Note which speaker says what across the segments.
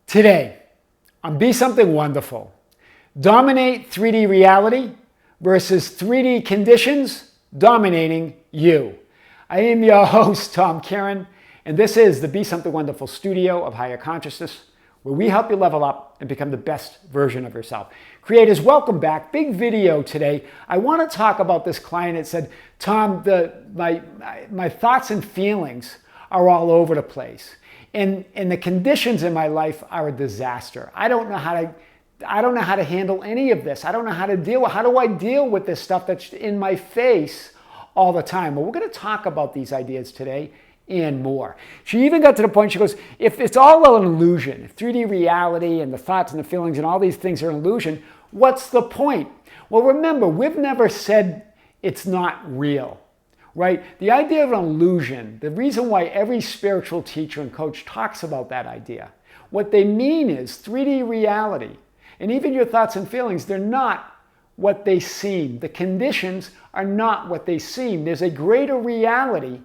Speaker 1: Today, on Be Something Wonderful, dominate 3D reality versus 3D conditions dominating you. I am your host, Tom Kearin, and this is the Be Something Wonderful studio of higher consciousness, where we help you level up and become the best version of yourself. Creators, welcome back. Big video today. I want to talk about this client that said, Tom, my thoughts and feelings are all over the place. And the conditions in my life are a disaster. I don't know how to handle any of this. I don't know how to deal with. How do I deal with this stuff that's in my face all the time? Well, we're going to talk about these ideas today and more. She even got to the point, she goes, if it's all an illusion, if 3D reality and the thoughts and the feelings and all these things are an illusion, what's the point? Well, remember, we've never said it's not real. Right? The idea of an illusion, the reason why every spiritual teacher and coach talks about that idea, what they mean is 3D reality, and even your thoughts and feelings, they're not what they seem. The conditions are not what they seem. There's a greater reality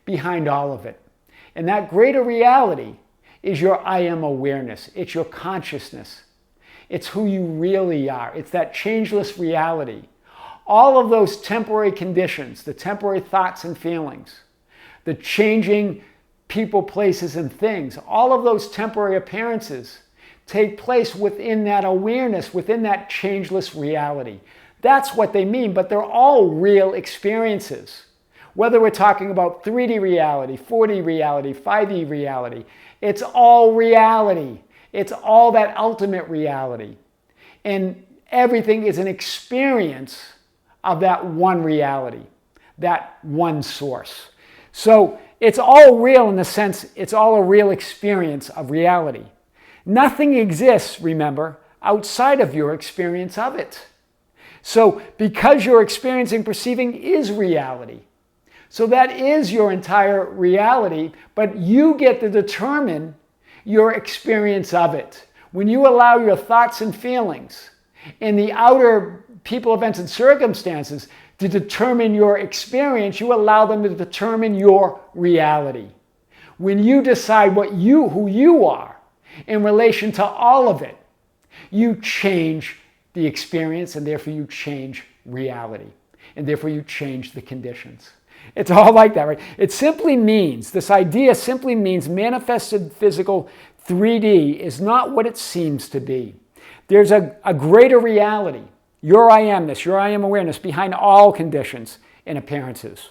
Speaker 1: behind all of it. And that greater reality is your I am awareness. It's your consciousness. It's who you really are. It's that changeless reality. All of those temporary conditions, the temporary thoughts and feelings, the changing people, places, and things, all of those temporary appearances take place within that awareness, within that changeless reality. That's what they mean, but they're all real experiences. Whether we're talking about 3D reality, 4D reality, 5D reality, it's all reality. It's all that ultimate reality. And everything is an experience of that one reality, that one source. So it's all real in the sense it's all a real experience of reality. Nothing exists, remember, outside of your experience of it. So because your experiencing, perceiving is reality. So that is your entire reality, but you get to determine your experience of it. When you allow your thoughts and feelings and the outer people, events, and circumstances to determine your experience, you allow them to determine your reality. When you decide who you are in relation to all of it, you change the experience, and therefore you change reality, and therefore you change the conditions. It's all like that, right? It simply means, this idea simply means manifested physical 3D is not what it seems to be. There's a greater reality. Your I amness, your I am awareness behind all conditions and appearances.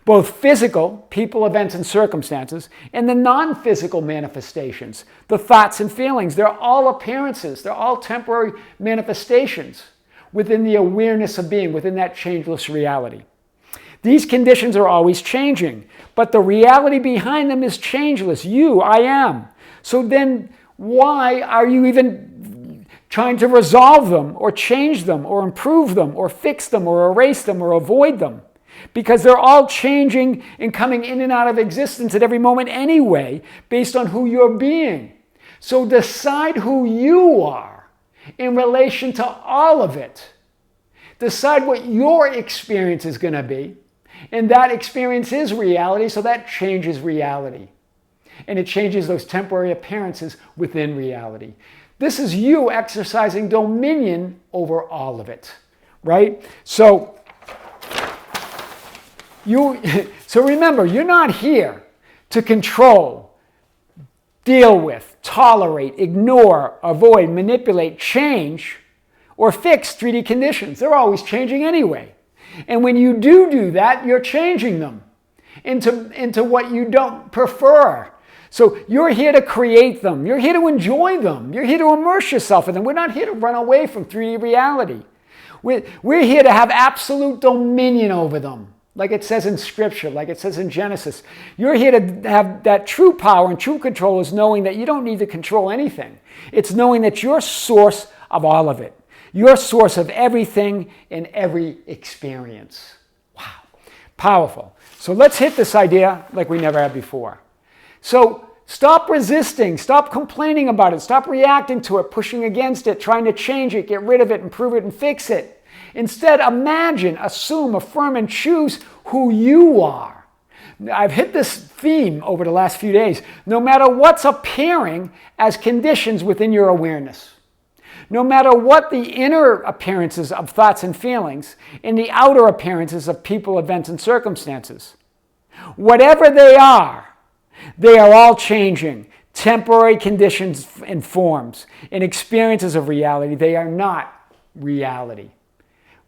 Speaker 1: Both physical, people, events, and circumstances, and the non-physical manifestations, the thoughts and feelings, they're all appearances. They're all temporary manifestations within the awareness of being, within that changeless reality. These conditions are always changing, but the reality behind them is changeless. You, I am. So then why are you even trying to resolve them or change them or improve them or fix them or erase them or avoid them? Because they're all changing and coming in and out of existence at every moment anyway, based on who you're being. So decide who you are in relation to all of it. Decide what your experience is going to be. And that experience is reality, so that changes reality. And it changes those temporary appearances within reality. This is you exercising dominion over all of it, right? So remember, you're not here to control, deal with, tolerate, ignore, avoid, manipulate, change, or fix 3D conditions. They're always changing anyway. And when you do that, you're changing them into what you don't prefer. So you're here to create them. You're here to enjoy them. You're here to immerse yourself in them. We're not here to run away from 3D reality. We're here to have absolute dominion over them, like it says in Scripture, like it says in Genesis. You're here to have that true power, and true control is knowing that you don't need to control anything. It's knowing that you're source of all of it. You're source of everything in every experience. Wow. Powerful. So let's hit this idea like we never have before. So stop resisting, stop complaining about it, stop reacting to it, pushing against it, trying to change it, get rid of it, improve it, and fix it. Instead, imagine, assume, affirm, and choose who you are. I've hit this theme over the last few days. No matter what's appearing as conditions within your awareness, no matter what the inner appearances of thoughts and feelings and the outer appearances of people, events, and circumstances, whatever they are all changing. Temporary conditions and forms and experiences of reality. They are not reality.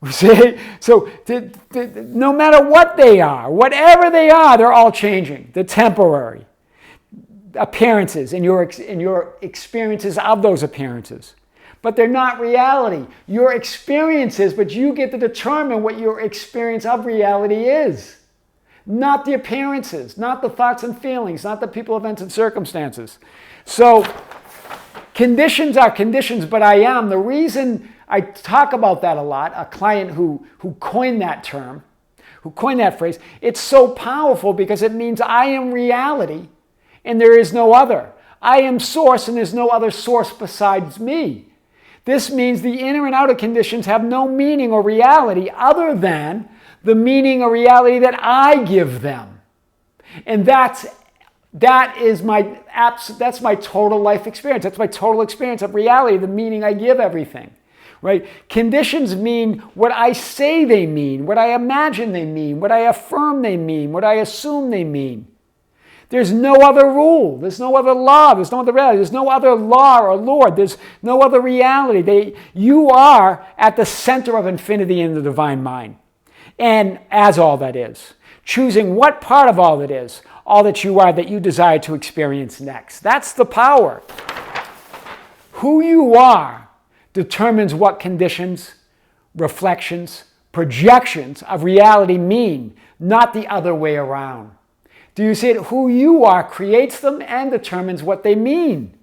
Speaker 1: See? So no matter what they are, whatever they are, they're all changing. The temporary appearances and your experiences of those appearances. But they're not reality. Your experiences, but you get to determine what your experience of reality is. Not the appearances, not the thoughts and feelings, not the people, events, and circumstances. So conditions are conditions, but I am. The reason I talk about that a lot, a client who coined that term, who coined that phrase, it's so powerful because it means I am reality and there is no other. I am source and there's no other source besides me. This means the inner and outer conditions have no meaning or reality other than the meaning or reality that I give them. And that's my total life experience. That's my total experience of reality, the meaning I give everything. Right? Conditions mean what I say they mean, what I imagine they mean, what I affirm they mean, what I assume they mean. There's no other rule. There's no other law. There's no other reality. There's no other law or Lord. There's no other reality. You are at the center of infinity in the divine mind. And as all that is, choosing what part of all that is, all that you are, that you desire to experience next. That's the power. Who you are determines what conditions, reflections, projections of reality mean, not the other way around. Do you see it? Who you are creates them and determines what they mean.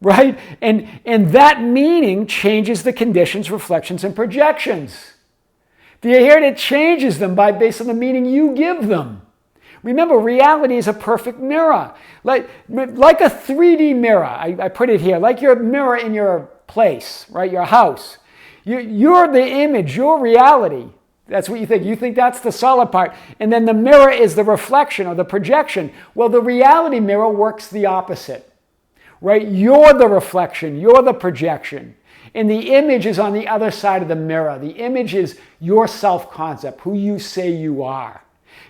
Speaker 1: Right? And that meaning changes the conditions, reflections, and projections. Do you hear it? It changes them based on the meaning you give them. Remember, reality is a perfect mirror. Like a 3D mirror, I put it here, like your mirror in your place, right? Your house. You're the image, your reality. That's what you think. You think that's the solid part. And then the mirror is the reflection or the projection. Well, the reality mirror works the opposite, right? You're the reflection. You're the projection. And the image is on the other side of the mirror. The image is your self-concept, who you say you are.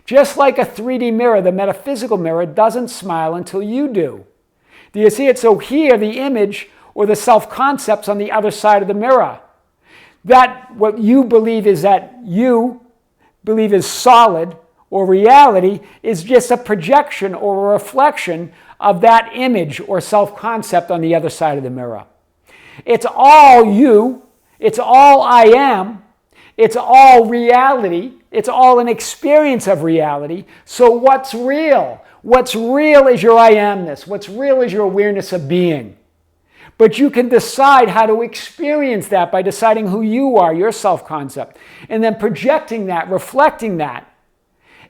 Speaker 1: Just like a 3D mirror, the metaphysical mirror doesn't smile until you do. Do you see it? So here, the image or the self-concept's on the other side of the mirror. That what you believe is solid or reality is just a projection or a reflection of that image or self-concept on the other side of the mirror. It's all you. It's all I am. It's all reality. It's all an experience of reality. So what's real? What's real is your I amness. What's real is your awareness of being. But you can decide how to experience that by deciding who you are, your self-concept, and then projecting that, reflecting that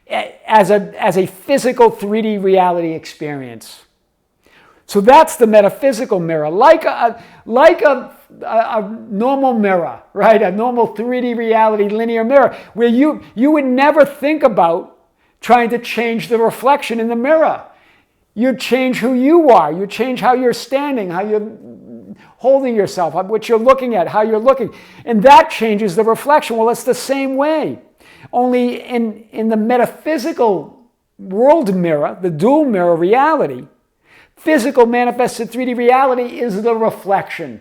Speaker 1: as a physical 3D reality experience. So that's the metaphysical mirror, like a normal mirror, right? A normal 3D reality linear mirror, where you would never think about trying to change the reflection in the mirror. You change who you are. You change how you're standing, how you're holding yourself, what you're looking at, how you're looking. And that changes the reflection. Well, it's the same way. Only in the metaphysical world mirror, the dual mirror reality, physical manifested 3D reality is the reflection,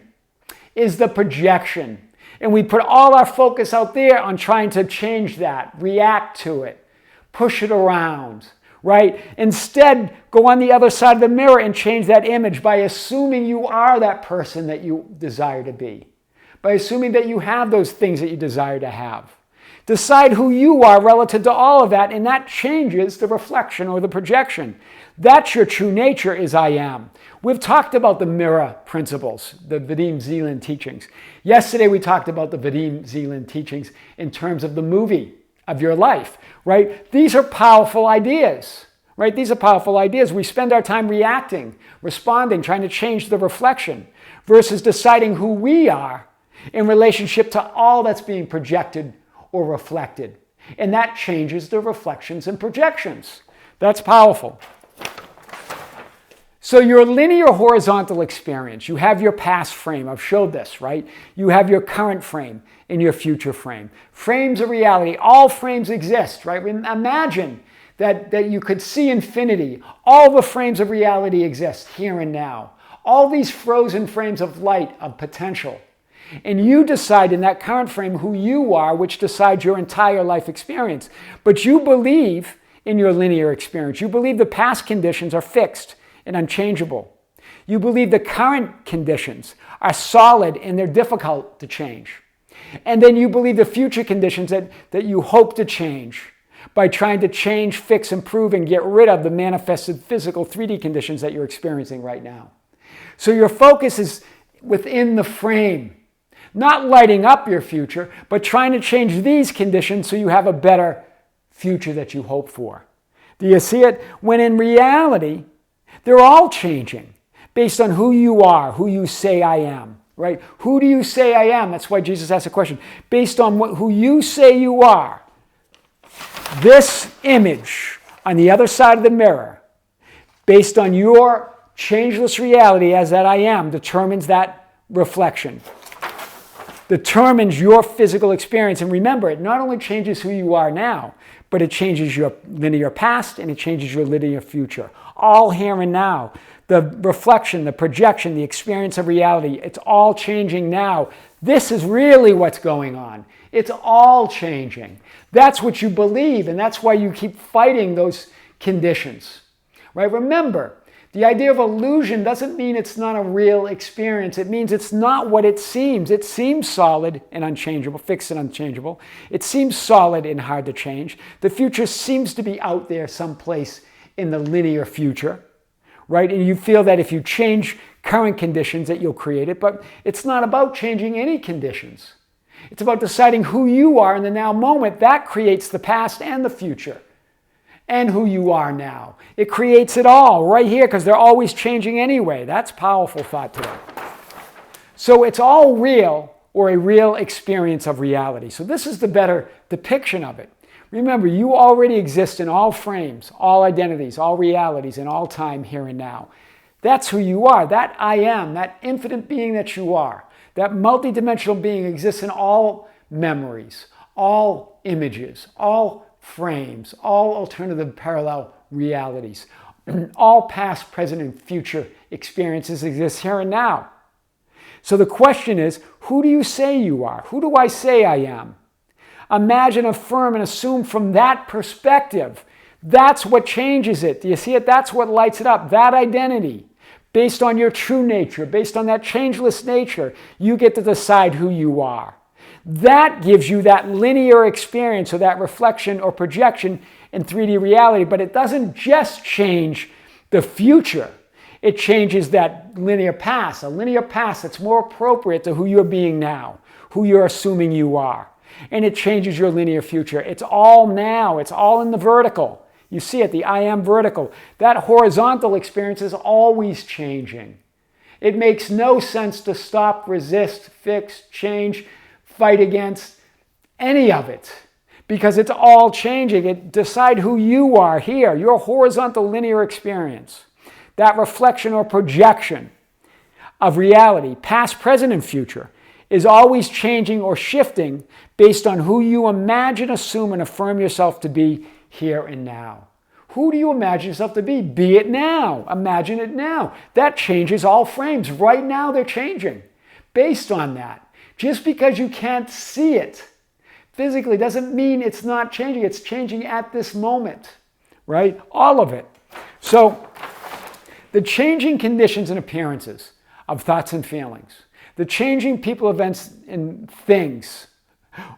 Speaker 1: is the projection. And we put all our focus out there on trying to change that, react to it, push it around. Right? Instead, go on the other side of the mirror and change that image by assuming you are that person that you desire to be. By assuming that you have those things that you desire to have. Decide who you are relative to all of that, and that changes the reflection or the projection. That's your true nature, is I am. We've talked about the mirror principles, the Vadim Zeland teachings. Yesterday we talked about the Vadim Zeland teachings in terms of the movie of your life, right? These are powerful ideas, right? These are powerful ideas. We spend our time reacting, responding, trying to change the reflection versus deciding who we are in relationship to all that's being projected or reflected. And that changes the reflections and projections. That's powerful. So your linear horizontal experience, you have your past frame. I've showed this, right? You have your current frame and your future frame. Frames of reality, all frames exist, right? Imagine that you could see infinity. All the frames of reality exist here and now. All these frozen frames of light, of potential. And you decide in that current frame who you are, which decides your entire life experience. But you believe in your linear experience. You believe the past conditions are fixed and unchangeable. You believe the current conditions are solid and they're difficult to change. And then you believe the future conditions that you hope to change by trying to change, fix, improve, and get rid of the manifested physical 3D conditions that you're experiencing right now. So your focus is within the frame, not lighting up your future, but trying to change these conditions so you have a better future that you hope for. Do you see it? When in reality, they're all changing based on who you are, who you say I am, right? Who do you say I am? That's why Jesus asked the question. Based on who you say you are, this image on the other side of the mirror, based on your changeless reality as that I am, determines that reflection, determines your physical experience. And remember, it not only changes who you are now, but it changes your linear past and it changes your linear future. All here and now. The reflection, the projection, the experience of reality, it's all changing now. This is really what's going on. It's all changing. That's what you believe, and that's why you keep fighting those conditions. Right? Remember, the idea of illusion doesn't mean it's not a real experience. It means it's not what it seems. It seems solid and unchangeable, fixed and unchangeable. It seems solid and hard to change. The future seems to be out there someplace in the linear future, right? And you feel that if you change current conditions that you'll create it, but it's not about changing any conditions. It's about deciding who you are in the now moment. That creates the past and the future. And who you are now. It creates it all right here because they're always changing anyway. That's powerful thought today. So it's all real or a real experience of reality. So this is the better depiction of it. Remember, you already exist in all frames, all identities, all realities, in all time, here and now. That's who you are. That I am, that infinite being that you are, that multidimensional being exists in all memories, all images, all frames, all alternative parallel realities. All past, present, and future experiences exist here and now. So the question is, who do you say you are? Who do I say I am? Imagine, affirm, and assume from that perspective. That's what changes it. Do you see it? That's what lights it up. That identity, based on your true nature, based on that changeless nature, you get to decide who you are. That gives you that linear experience or that reflection or projection in 3D reality, but it doesn't just change the future. It changes that linear past, a linear past that's more appropriate to who you're being now, who you're assuming you are. And it changes your linear future. It's all now. It's all in the vertical. You see it, the I am vertical. That horizontal experience is always changing. It makes no sense to stop, resist, fix, change, fight against any of it because it's all changing. Decide who you are here, your horizontal linear experience, that reflection or projection of reality, past, present, and future, is always changing or shifting based on who you imagine, assume, and affirm yourself to be here and now. Who do you imagine yourself to be? Be it now. Imagine it now. That changes all frames. Right now they're changing based on that. Just because you can't see it physically doesn't mean it's not changing. It's changing at this moment, right? All of it. So the changing conditions and appearances of thoughts and feelings, the changing people, events, and things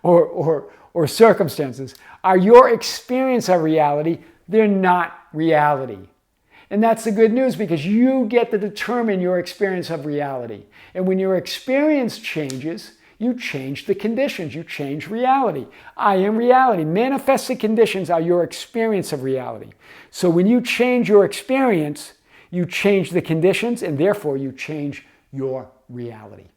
Speaker 1: or circumstances are your experience of reality. They're not reality. And that's the good news because you get to determine your experience of reality. And when your experience changes, you change the conditions. You change reality. I am reality. Manifested conditions are your experience of reality. So when you change your experience, you change the conditions and therefore you change your reality.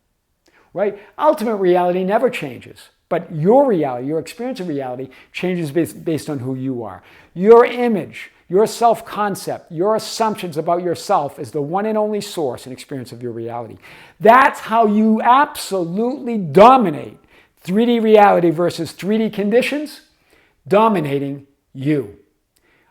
Speaker 1: Right? Ultimate reality never changes. But your reality, your experience of reality, changes based on who you are. Your image, Your self-concept, your assumptions about yourself is the one and only source and experience of your reality. That's how you absolutely dominate 3D reality versus 3D conditions, dominating you.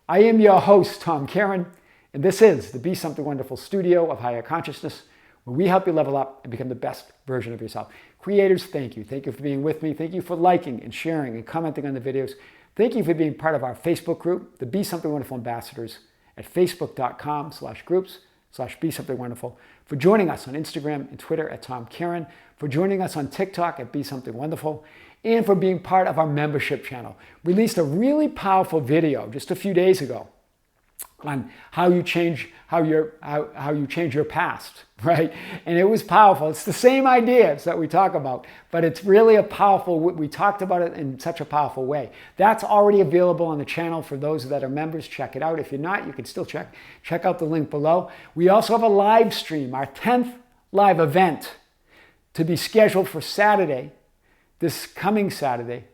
Speaker 1: I am your host, Tom Kearin, and this is the Be Something Wonderful studio of higher consciousness, where we help you level up and become the best version of yourself. Creators, thank you. Thank you for being with me. Thank you for liking and sharing and commenting on the videos. Thank you for being part of our Facebook group, the Be Something Wonderful Ambassadors, at facebook.com/groups/Be Something Wonderful, for joining us on Instagram and Twitter at Tom Kearin, for joining us on TikTok at Be Something Wonderful, and for being part of our membership channel. Released a really powerful video just a few days ago on how you change your past, right? And it was powerful. It's the same ideas that we talk about, but it's really we talked about it in such a powerful way. That's already available on the channel for those that are members. Check it out. If you're not, you can still check out the link below. We also have a live stream, our 10th live event, to be scheduled for Saturday, this coming Saturday,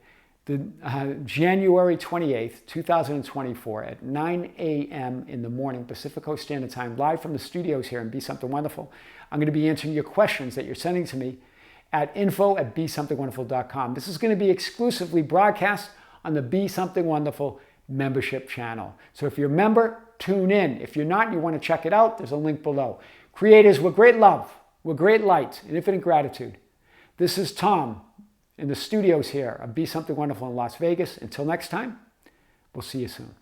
Speaker 1: January 28th, 2024 at 9 a.m. in the morning, Pacific Coast Standard Time, live from the studios here in Be Something Wonderful. I'm going to be answering your questions that you're sending to me at info@besomethingwonderful.com. This is going to be exclusively broadcast on the Be Something Wonderful membership channel. So if you're a member, tune in. If you're not and you want to check it out, there's a link below. Creators, with great love, with great light, and infinite gratitude, this is Tom in the studios here of Be Something Wonderful in Las Vegas. Until next time, we'll see you soon.